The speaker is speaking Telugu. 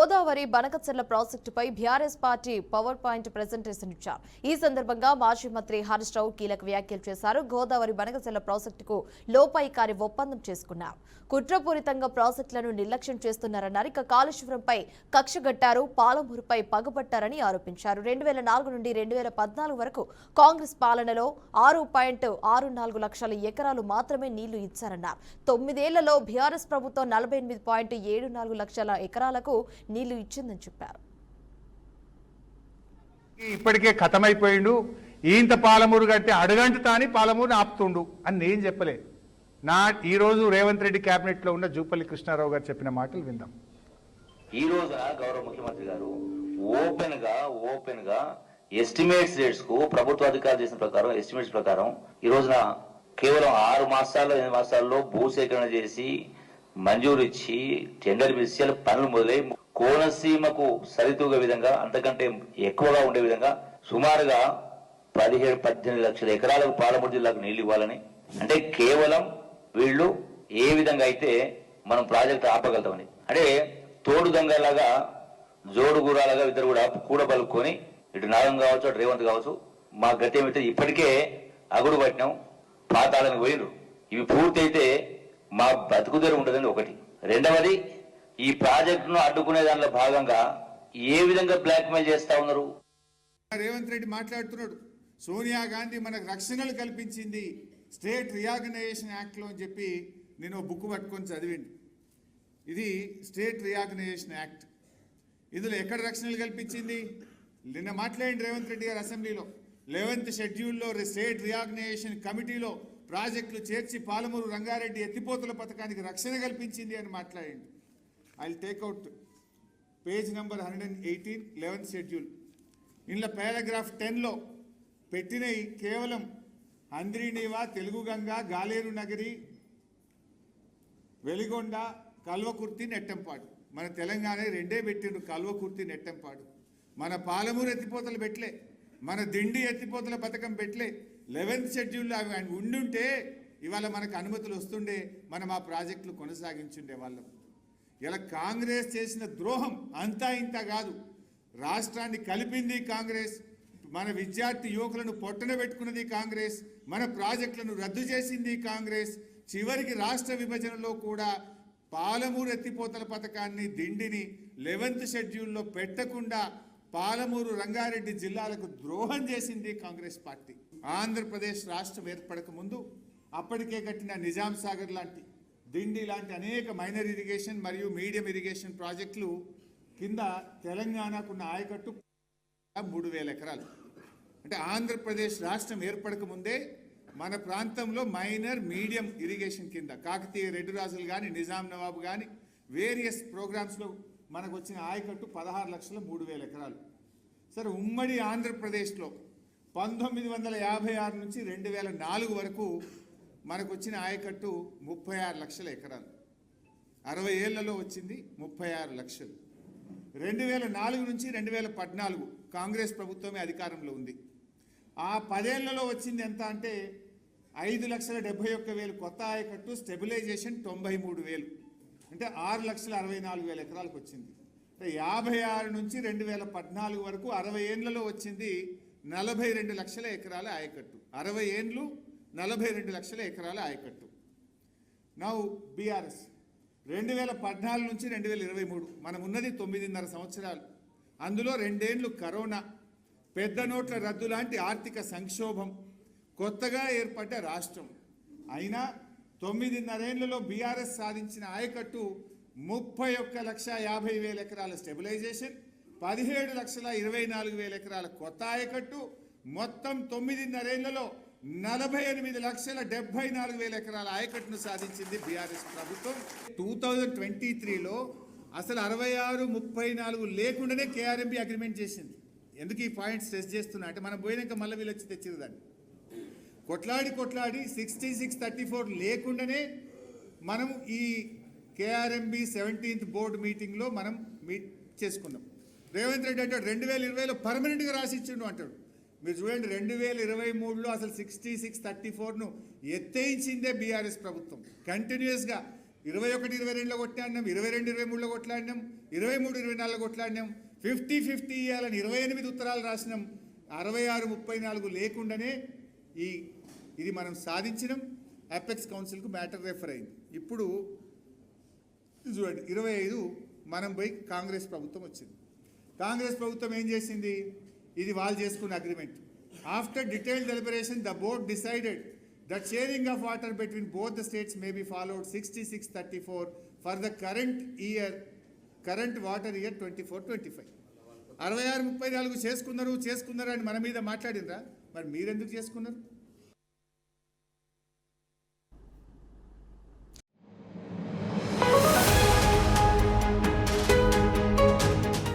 గోదావరి బనకచెర్ల ప్రాజెక్టుపై BRS party power point presentation ఇచ్చారు. ఈ సందర్భంగా మాజీ మంత్రి హరీష్ రావు కీలక వ్యాఖ్యలు చేశారు. గోదావరి బనకచెర్ల ప్రాజెక్టుకు లోపాయికారి ఒప్పందం చేసుకున్నారు. కుట్రపూరితంగా ప్రాజెక్టులను నిర్లక్ష్యం చేస్తున్నారన్నారు. ఇక కాళేశ్వరంపై కక్షగట్టారు, పాలమూరుపై పగబట్టారని ఆరోపించారు. 2004 నుండి 2014 వరకు కాంగ్రెస్ పాలనలో 6.64 లక్షల ఎకరాలు మాత్రమే నీళ్లు ఇచ్చారన్నారు. 9 ఏళ్లలో బీఆర్ఎస్ ప్రభుత్వం 48.74 లక్షల ఎకరాలకు నీళ్లు ఇచ్చిందని చెప్పారు. ఇప్పటికే ఖతమైపోయిండు, ఈంత పాలమూరు కట్టి అడుగంటు తాని పాలమూరుని ఆపుతుండు అని నేను చెప్పలే. ఈ రోజు రేవంత్ రెడ్డి కేబినెట్ లో ఉన్న జూపల్లి కృష్ణారావు గారు చెప్పిన మాటలు విందాం. ఈ రోజున గౌరవ ముఖ్యమంత్రి గారు ఓపెన్ గా ఎస్టిమేట్స్ రేట్స్ కు ప్రభుత్వ అధికారులు చేసిన ప్రకారం ఎస్టిమేట్స్ ప్రకారం ఈ రోజున కేవలం 6 మాసాల్లో 8 మాసాల్లో భూసేకరణ చేసి మంజూరు ఇచ్చి టెండర్ పిలిచి పనులు మొదలై కోనసీమకు సరితూగే విధంగా అంతకంటే ఎక్కువగా ఉండే విధంగా సుమారుగా 17-18 లక్షల ఎకరాలకు పాలమూరు జిల్లాకు నీళ్లు ఇవ్వాలని, అంటే కేవలం వీళ్ళు ఏ విధంగా అయితే మనం ప్రాజెక్టు ఆపగలుగుతామని, అంటే తోడు దొంగలాగా జోడు గురాలుగా ఇద్దరు కూడా కూడబలుకొని ఇటు నాగం కావచ్చు అటు రేవంత్ కావచ్చు మా గతి ఏమైతే ఇప్పటికే అగుడు పట్టినాం, పాతాళానికి పోయినరు. ఇవి పూర్తి అయితే మా బతుకుదెరు ఉంటుందని ఒకటి. రెండవది, ఈ ప్రాజెక్టును అడ్డుకునే దానిలో భాగంగా ఏ విధంగా బ్లాక్ మెయిల్ చేస్తా ఉన్నారు. రేవంత్ రెడ్డి మాట్లాడుతున్నాడు, సోనియా గాంధీ మనకు రక్షణలు కల్పించింది స్టేట్ రీఆర్గనైజేషన్ యాక్ట్లో అని చెప్పి నేను బుక్ పట్టుకొని చదివింది. ఇది స్టేట్ రీఆర్గనైజేషన్ యాక్ట్. ఇందులో ఎక్కడ రక్షణలు కల్పించింది? నిన్న మాట్లాడింది రేవంత్ రెడ్డి గారు అసెంబ్లీలో. 11th షెడ్యూల్లో స్టేట్ రీఆర్గనైజేషన్ కమిటీలో ప్రాజెక్టులు చేర్చి పాలమూరు రంగారెడ్డి ఎత్తిపోతల పథకానికి రక్షణ కల్పించింది అని మాట్లాడింది. I will take out page number 118 11th schedule. ఇందులో పారాగ్రాఫ్ 10లో పెట్టినవి కేవలం అంద్రీనీవా, తెలుగు గంగ, గాలేరు నగరి, వెలిగొండ, కల్వకుర్తి, నెట్టంపాడు. మన తెలంగాణ రెండే పెట్టిండ్రు, కల్వకుర్తి, నెట్టంపాడు. మన పాలమూరు ఎత్తిపోతలు పెట్టలే, మన దిండి ఎత్తిపోతల పథకం పెట్టలే. 11th షెడ్యూల్లో అవి ఉండుంటే ఇవాళ మనకు అనుమతులు వస్తుండే, మనం ఆ ప్రాజెక్టులు కొనసాగించుండే వాళ్ళం. ఇలా కాంగ్రెస్ చేసిన ద్రోహం అంతా ఇంత కాదు. రాష్ట్రాన్ని కలిపింది కాంగ్రెస్, మన విద్యార్థి యువకులను పొట్టన పెట్టుకున్నది కాంగ్రెస్, మన ప్రాజెక్టులను రద్దు చేసింది కాంగ్రెస్. చివరికి రాష్ట్ర విభజనలో కూడా పాలమూరు ఎత్తిపోతల పథకాన్ని, దిండిని 11th షెడ్యూల్లో పెట్టకుండా పాలమూరు రంగారెడ్డి జిల్లాలకు ద్రోహం చేసింది కాంగ్రెస్ పార్టీ. ఆంధ్రప్రదేశ్ రాష్ట్రం ఏర్పడక ముందు అప్పటికే కట్టిన నిజాం సాగర్ లాంటి, దిండి లాంటి అనేక మైనర్ ఇరిగేషన్ మరియు మీడియం ఇరిగేషన్ ప్రాజెక్టులు కింద తెలంగాణకున్న ఆయకట్టు 3,000 ఎకరాలు. అంటే ఆంధ్రప్రదేశ్ రాష్ట్రం ఏర్పడక ముందే మన ప్రాంతంలో మైనర్ మీడియం ఇరిగేషన్ కింద కాకతీయ రెడ్డి రాజులు కానీ, నిజాం నవాబు కానీ వేరియస్ ప్రోగ్రామ్స్లో మనకు వచ్చిన ఆయకట్టు 16,03,000 ఎకరాలు. సరే, ఉమ్మడి ఆంధ్రప్రదేశ్లో 1956 నుంచి 2004 వరకు మనకు వచ్చిన ఆయకట్టు 36 లక్షల ఎకరాలు. 60 ఏళ్లలో వచ్చింది 36 లక్షలు. 2004 నుంచి 2014 కాంగ్రెస్ ప్రభుత్వమే అధికారంలో ఉంది. ఆ 10 ఏళ్లలో వచ్చింది ఎంత అంటే 5,71,000 కొత్త ఆయకట్టు, స్టెబిలైజేషన్ 93,000, అంటే 6,64,000 ఎకరాలకు వచ్చింది. అంటే 56 నుంచి 2014 వరకు 60 ఏళ్లలో వచ్చింది 42 లక్షల ఎకరాల ఆయకట్టు. 60 ఏళ్ళు 42 లక్షల ఎకరాల ఆయకట్టు. నౌ బీఆర్ఎస్ 2014 నుంచి 2023 మనం ఉన్నది 9.5 సంవత్సరాలు. అందులో 2 ఏళ్ళు కరోనా, పెద్ద నోట్ల రద్దు లాంటి ఆర్థిక సంక్షోభం, కొత్తగా ఏర్పడ్డ రాష్ట్రం. అయినా 9.5 ఏళ్లలో బీఆర్ఎస్ సాధించిన ఆయకట్టు 31,50,000 ఎకరాల స్టెబిలైజేషన్, 17,24,000 ఎకరాల కొత్త ఆయకట్టు, మొత్తం 9.5 ఏళ్లలో 48,74,000 ఎకరాల ఆయకట్టును సాధించింది బీఆర్ఎస్ ప్రభుత్వం. 2023లో అసలు 66-34 లేకుండానే కేఆర్ఎంబీ అగ్రిమెంట్ చేసింది. ఎందుకు ఈ పాయింట్ స్ట్రెస్ చేస్తున్నా అంటే, మనం పోయినాక మళ్ళీ వీళ్ళు వచ్చి తెచ్చిరు దాన్ని. కొట్లాడి 66-34 లేకుండానే మనం ఈ కేఆర్ఎంబీ 17th బోర్డు మీటింగ్లో మనం మీట్ చేసుకున్నాం. రేవంత్ రెడ్డి అంటాడు 2020లో పర్మనెంట్గా రాసిచ్చిండు అంటాడు. మీరు చూడండి, 2023లో అసలు 66-34ను ఎత్తేయించిందే బీఆర్ఎస్ ప్రభుత్వం. కంటిన్యూస్గా 21, 22లో కొట్లాడినాం, 22, 23లో కొట్లాడినాం, 23, 24లో కొట్లాడినాం, 50-50 ఇవ్వాలని 28 ఉత్తరాలు రాసినాం. 66, 34 లేకుండానే ఇది మనం సాధించినాం. అపెక్స్ కౌన్సిల్కు మ్యాటర్ రెఫర్ అయింది. ఇప్పుడు చూడండి 25 మనం పోయి కాంగ్రెస్ ప్రభుత్వం వచ్చింది. కాంగ్రెస్ ప్రభుత్వం ఏం చేసింది? ఇది వాళ్ళు చేసుకున్న agreement. After detailed deliberation the board decided that sharing of water between both the states may be followed 66-34 for the current water year 24-25. 66-34 చేసుకున్నారు అని మన మీద మాట్లాడినరా? మరి మీరెందుకు చేసుకున్నారు?